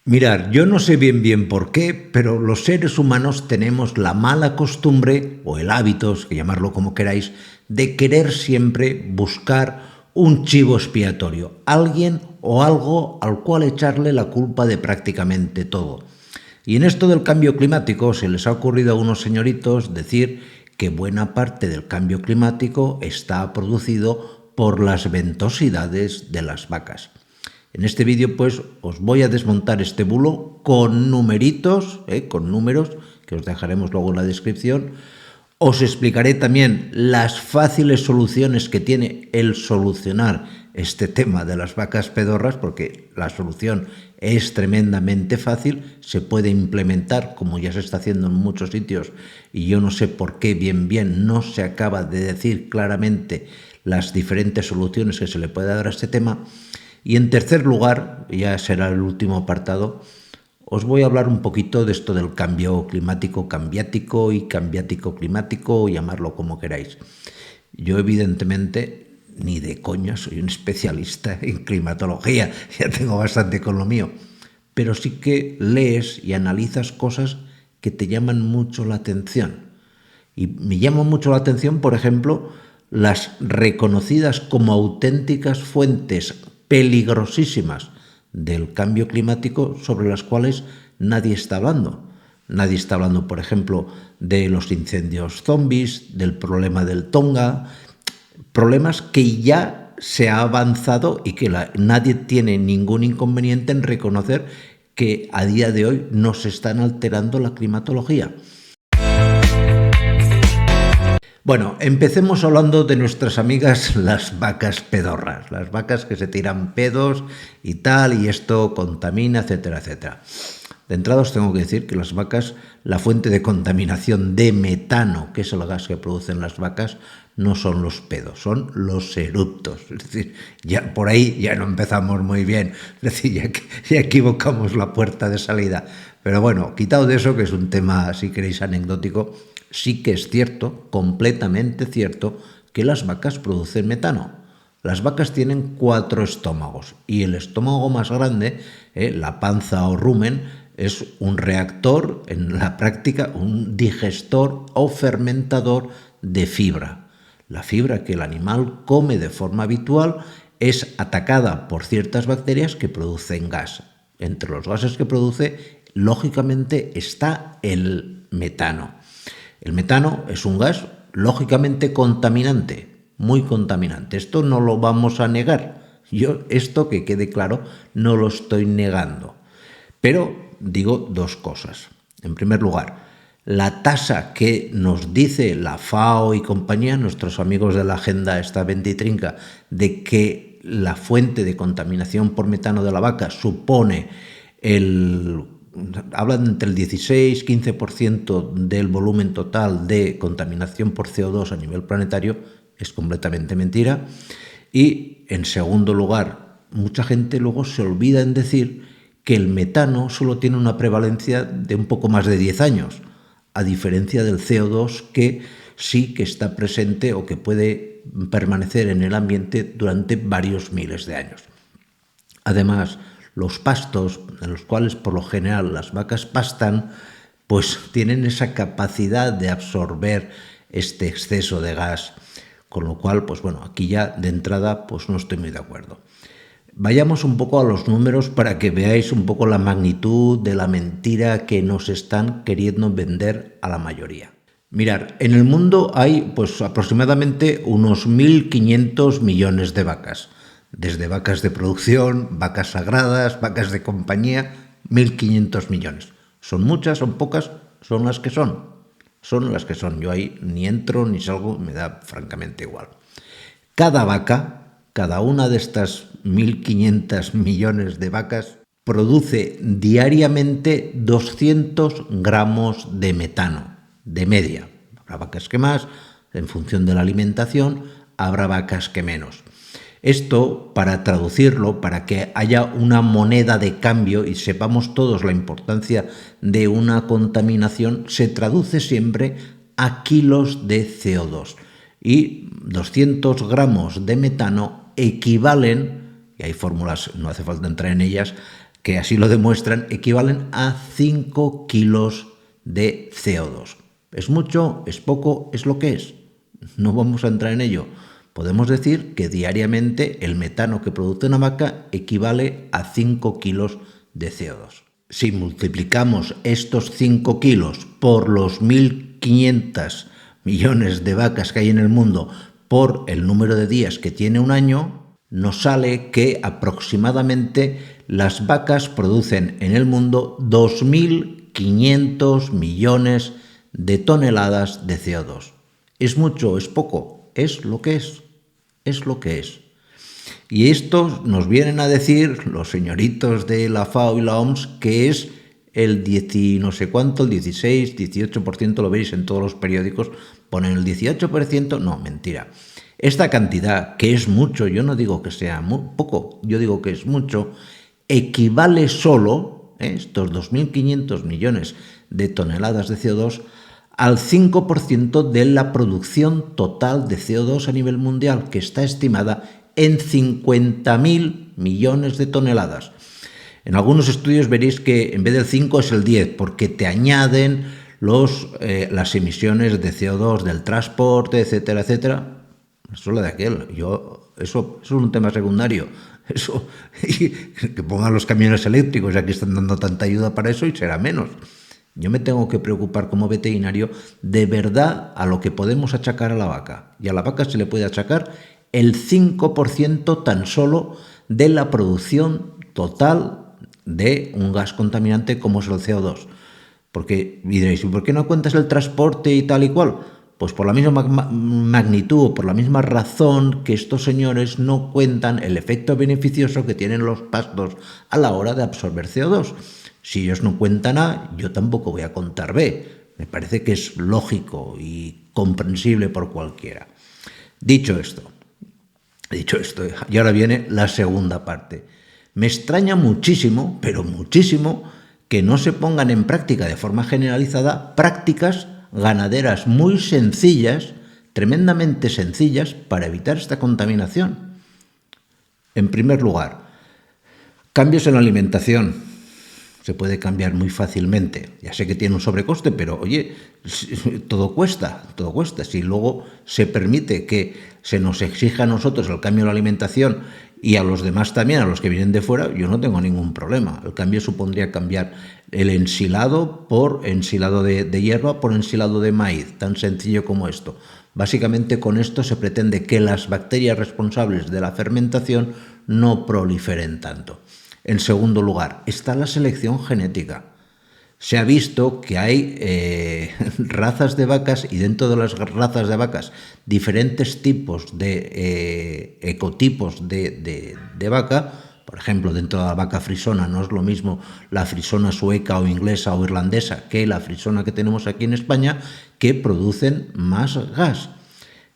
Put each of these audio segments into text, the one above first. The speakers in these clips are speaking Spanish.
Mirar, yo no sé bien por qué, pero los seres humanos tenemos la mala costumbre, o el hábito, que llamarlo como queráis, de querer siempre buscar un chivo expiatorio, alguien o algo al cual echarle la culpa de prácticamente todo. Y en esto del cambio climático se les ha ocurrido a unos señoritos decir que buena parte del cambio climático está producido por las ventosidades de las vacas. En este vídeo pues os voy a desmontar este bulo con numeritos, con números, que os dejaremos luego en la descripción. Os explicaré también las fáciles soluciones que tiene el solucionar este tema de las vacas pedorras, porque la solución es tremendamente fácil, se puede implementar como ya se está haciendo en muchos sitios y yo no sé por qué bien no se acaba de decir claramente las diferentes soluciones que se le puede dar a este tema. Y en tercer lugar, ya será el último apartado, os voy a hablar un poquito de esto del cambio climático cambiático y cambiático climático, llamarlo como queráis. Yo evidentemente ni de coña soy un especialista en climatología, ya tengo bastante con lo mío, pero sí que lees y analizas cosas que te llaman mucho la atención. Y me llama mucho la atención, por ejemplo, las reconocidas como auténticas fuentes peligrosísimas del cambio climático sobre las cuales nadie está hablando. Nadie está hablando, por ejemplo, de los incendios zombies, del problema del Tonga, problemas que ya se ha avanzado y que nadie tiene ningún inconveniente en reconocer que a día de hoy nos están alterando la climatología. Bueno, empecemos hablando de nuestras amigas las vacas pedorras, las vacas que se tiran pedos y tal, y esto contamina, etcétera, etcétera. De entrada os tengo que decir que las vacas, la fuente de contaminación de metano, que es el gas que producen las vacas, no son los pedos, son los eruptos. Es decir, ya por ahí ya no empezamos muy bien, es decir, ya equivocamos la puerta de salida. Pero bueno, quitado de eso, que es un tema, si queréis, anecdótico, sí que es cierto, completamente cierto, que las vacas producen metano. Las vacas tienen 4 estómagos y el estómago más grande, la panza o rumen, es un reactor, en la práctica, un digestor o fermentador de fibra. La fibra que el animal come de forma habitual es atacada por ciertas bacterias que producen gas. Entre los gases que produce, lógicamente, está el metano. El metano es un gas lógicamente contaminante, muy contaminante. Esto no lo vamos a negar. Yo esto, que quede claro, no lo estoy negando. Pero digo dos cosas. En primer lugar, la tasa que nos dice la FAO y compañía, nuestros amigos de la agenda esta benditrinca, de que la fuente de contaminación por metano de la vaca supone hablan entre el 16-15% del volumen total de contaminación por CO2 a nivel planetario, es completamente mentira. Y, en segundo lugar, mucha gente luego se olvida en decir que el metano solo tiene una prevalencia de un poco más de 10 años, a diferencia del CO2, que sí que está presente o que puede permanecer en el ambiente durante varios miles de años. Además, los pastos, en los cuales por lo general las vacas pastan, pues tienen esa capacidad de absorber este exceso de gas, con lo cual, pues bueno, aquí ya de entrada pues no estoy muy de acuerdo. Vayamos un poco a los números para que veáis un poco la magnitud de la mentira que nos están queriendo vender a la mayoría. Mirad, en el mundo hay pues aproximadamente unos 1.500 millones de vacas. Desde vacas de producción, vacas sagradas, vacas de compañía, 1.500 millones. ¿Son muchas? ¿Son pocas? Son las que son. Son las que son. Yo ahí ni entro ni salgo, me da francamente igual. Cada vaca, cada una de estas 1.500 millones de vacas, produce diariamente 200 gramos de metano, de media. Habrá vacas que más, en función de la alimentación, habrá vacas que menos. Esto, para traducirlo, para que haya una moneda de cambio y sepamos todos la importancia de una contaminación, se traduce siempre a kilos de CO2. Y 200 gramos de metano equivalen, y hay fórmulas, no hace falta entrar en ellas, que así lo demuestran, equivalen a 5 kilos de CO2. ¿Es mucho? ¿Es poco? ¿Es lo que es? No vamos a entrar en ello. Podemos decir que diariamente el metano que produce una vaca equivale a 5 kilos de CO2. Si multiplicamos estos 5 kilos por los 1.500 millones de vacas que hay en el mundo por el número de días que tiene un año, nos sale que aproximadamente las vacas producen en el mundo 2.500 millones de toneladas de CO2. ¿Es mucho? ¿Es poco? Es lo que es. Es lo que es. Y esto nos vienen a decir los señoritos de la FAO y la OMS que es el 10 y no sé cuánto, el 16, 18%, lo veis en todos los periódicos, ponen el 18%, no, mentira. Esta cantidad, que es mucho, yo no digo que sea poco, yo digo que es mucho, equivale solo, estos 2.500 millones de toneladas de CO2, al 5% de la producción total de CO2 a nivel mundial, que está estimada en 50.000 millones de toneladas. En algunos estudios veréis que en vez del 5 es el 10, porque te añaden las emisiones de CO2 del transporte, etcétera, etcétera. Eso es lo de aquel. Eso es un tema secundario. Eso, que pongan los camiones eléctricos, ya que están dando tanta ayuda para eso, y será menos. Yo me tengo que preocupar como veterinario de verdad a lo que podemos achacar a la vaca. Y a la vaca se le puede achacar el 5% tan solo de la producción total de un gas contaminante como es el CO2. Porque diréis, ¿y por qué no cuentas el transporte y tal y cual? Pues por la misma magnitud, por la misma razón que estos señores no cuentan el efecto beneficioso que tienen los pastos a la hora de absorber CO2. Si ellos no cuentan A, yo tampoco voy a contar B. Me parece que es lógico y comprensible por cualquiera. Dicho esto, y ahora viene la segunda parte. Me extraña muchísimo, pero muchísimo, que no se pongan en práctica de forma generalizada prácticas ganaderas muy sencillas, tremendamente sencillas, para evitar esta contaminación. En primer lugar, cambios en la alimentación. Se puede cambiar muy fácilmente. Ya sé que tiene un sobrecoste, pero oye, todo cuesta. Si luego se permite que se nos exija a nosotros el cambio en la alimentación y a los demás también, a los que vienen de fuera, yo no tengo ningún problema. El cambio supondría cambiar el ensilado por ensilado de hierba por ensilado de maíz, tan sencillo como esto. Básicamente con esto se pretende que las bacterias responsables de la fermentación no proliferen tanto. En segundo lugar, está la selección genética. Se ha visto que hay razas de vacas y dentro de las razas de vacas diferentes tipos de ecotipos de vaca. Por ejemplo, dentro de la vaca frisona no es lo mismo la frisona sueca o inglesa o irlandesa que la frisona que tenemos aquí en España, que producen más gas.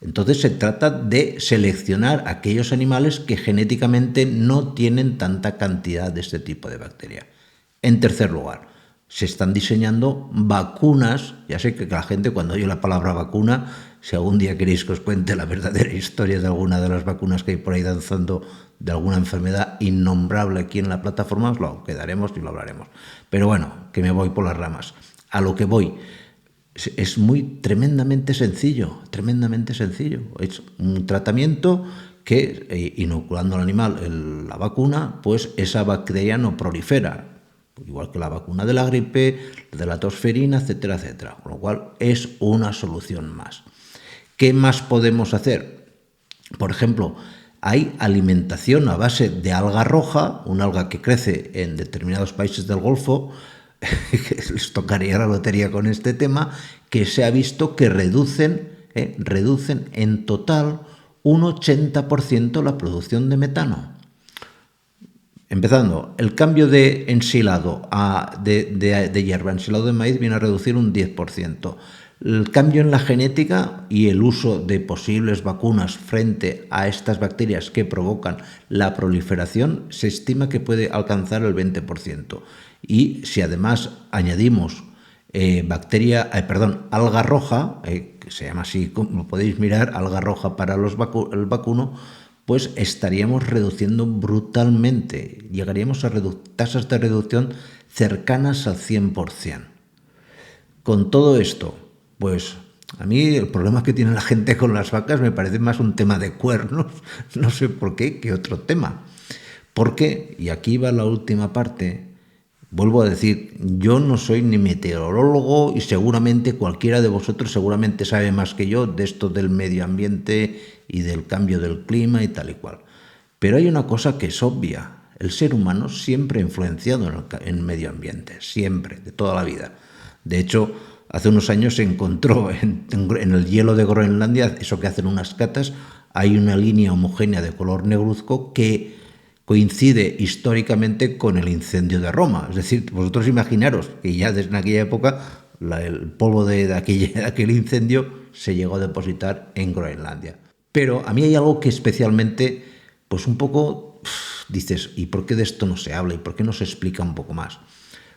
Entonces se trata de seleccionar aquellos animales que genéticamente no tienen tanta cantidad de este tipo de bacteria. En tercer lugar, se están diseñando vacunas. Ya sé que la gente cuando oye la palabra vacuna, si algún día queréis que os cuente la verdadera historia de alguna de las vacunas que hay por ahí danzando de alguna enfermedad innombrable aquí en la plataforma, os lo quedaremos y lo hablaremos. Pero bueno, que me voy por las ramas. A lo que voy. Es tremendamente sencillo. Es un tratamiento que, inoculando al animal la vacuna, pues esa bacteria no prolifera. Igual que la vacuna de la gripe, de la tosferina, etcétera, etcétera. Con lo cual es una solución más. ¿Qué más podemos hacer? Por ejemplo, hay alimentación a base de alga roja, una alga que crece en determinados países del Golfo, que les tocaría la lotería con este tema, que se ha visto que reducen en total un 80% la producción de metano. Empezando, el cambio de ensilado de hierba a ensilado de maíz viene a reducir un 10%. El cambio en la genética y el uso de posibles vacunas frente a estas bacterias que provocan la proliferación se estima que puede alcanzar el 20%. Y si además añadimos alga roja, que se llama así, como podéis mirar, alga roja para el vacuno, pues estaríamos reduciendo brutalmente, llegaríamos a tasas de reducción cercanas al 100%. Con todo esto, pues a mí el problema que tiene la gente con las vacas me parece más un tema de cuernos, no sé por qué, que otro tema. Porque, y aquí va la última parte, vuelvo a decir, yo no soy ni meteorólogo y seguramente cualquiera de vosotros seguramente sabe más que yo de esto del medio ambiente y del cambio del clima y tal y cual. Pero hay una cosa que es obvia, el ser humano siempre ha influenciado en el medio ambiente, siempre, de toda la vida. De hecho, hace unos años se encontró en el hielo de Groenlandia, eso que hacen unas catas, hay una línea homogénea de color negruzco que coincide históricamente con el incendio de Roma. Es decir, vosotros imaginaros que ya desde aquella época el polvo de aquel incendio se llegó a depositar en Groenlandia. Pero a mí hay algo que especialmente, pues un poco, dices, ¿y por qué de esto no se habla? ¿Y por qué no se explica un poco más?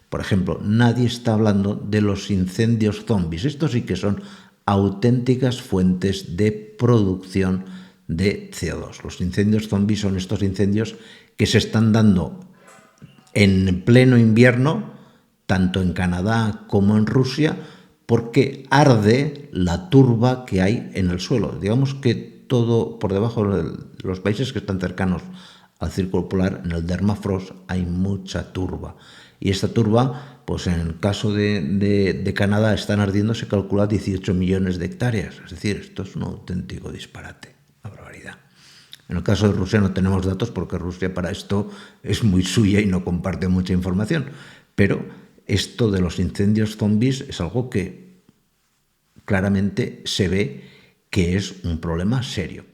Por ejemplo, nadie está hablando de los incendios zombies. Estos sí que son auténticas fuentes de producción de CO2. Los incendios zombies son estos incendios que se están dando en pleno invierno, tanto en Canadá como en Rusia, porque arde la turba que hay en el suelo. Digamos que todo por debajo de los países que están cercanos al círculo polar, en el permafrost hay mucha turba. Y esta turba, pues en el caso de Canadá, están ardiendo, se calcula 18 millones de hectáreas. Es decir, esto es un auténtico disparate, una barbaridad. En el caso de Rusia no tenemos datos porque Rusia para esto es muy suya y no comparte mucha información. Pero esto de los incendios zombies es algo que claramente se ve que es un problema serio.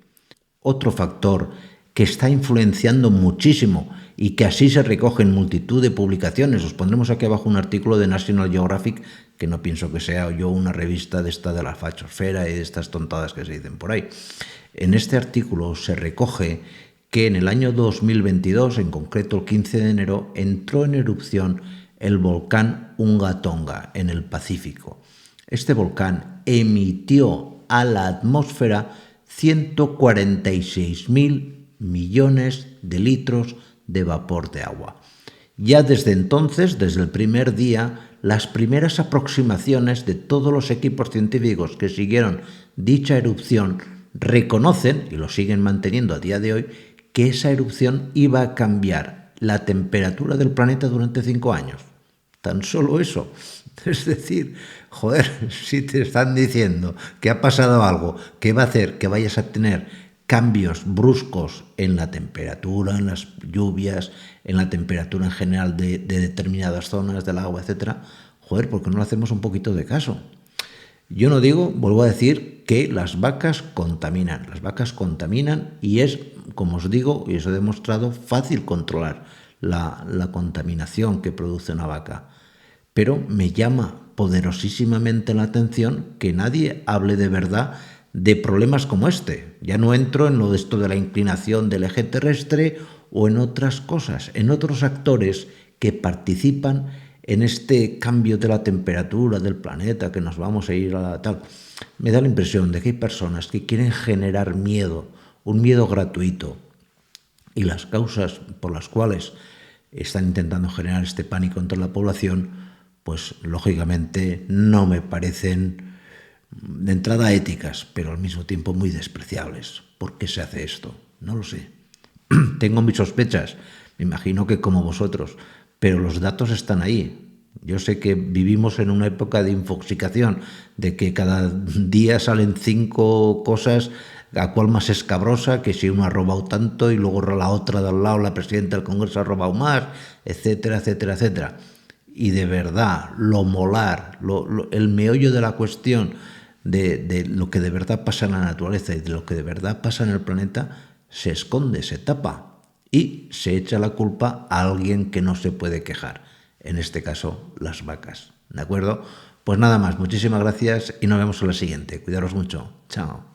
Otro factor que está influenciando muchísimo y que así se recoge en multitud de publicaciones. Os pondremos aquí abajo un artículo de National Geographic, que no pienso que sea yo una revista de esta de la fachosfera y de estas tontadas que se dicen por ahí. En este artículo se recoge que en el año 2022, en concreto el 15 de enero, entró en erupción el volcán Unga Tonga en el Pacífico. Este volcán emitió a la atmósfera 146.000 millones de litros de vapor de agua. Ya desde entonces, desde el primer día, las primeras aproximaciones de todos los equipos científicos que siguieron dicha erupción reconocen, y lo siguen manteniendo a día de hoy, que esa erupción iba a cambiar la temperatura del planeta durante 5 años. Tan solo eso. Es decir, joder, si te están diciendo que ha pasado algo que va a hacer que vayas a tener cambios bruscos en la temperatura, en las lluvias, en la temperatura en general de determinadas zonas del agua, etcétera, joder, ¿por qué no le hacemos un poquito de caso? Yo no digo, vuelvo a decir, que las vacas contaminan. Las vacas contaminan y es, como os digo, y os he demostrado, fácil controlar la contaminación que produce una vaca. Pero me llama poderosísimamente la atención que nadie hable de verdad de problemas como este. Ya no entro en lo de esto de la inclinación del eje terrestre o en otras cosas, en otros actores que participan en este cambio de la temperatura del planeta, que nos vamos a ir a la tal. Me da la impresión de que hay personas que quieren generar miedo, un miedo gratuito, y las causas por las cuales están intentando generar este pánico entre la población, pues lógicamente no me parecen de entrada éticas, pero al mismo tiempo muy despreciables. ¿Por qué se hace esto? No lo sé. Tengo mis sospechas, me imagino que como vosotros, pero los datos están ahí. Yo sé que vivimos en una época de infoxicación, de que cada día salen 5 cosas, a cual más escabrosa, que si uno ha robado tanto y luego la otra de al lado, la presidenta del Congreso ha robado más, etcétera, etcétera, etcétera. Y de verdad, lo molar, el meollo de la cuestión de lo que de verdad pasa en la naturaleza y de lo que de verdad pasa en el planeta, se esconde, se tapa y se echa la culpa a alguien que no se puede quejar, en este caso las vacas. ¿De acuerdo? Pues nada más, muchísimas gracias y nos vemos en la siguiente. Cuidaros mucho. Chao.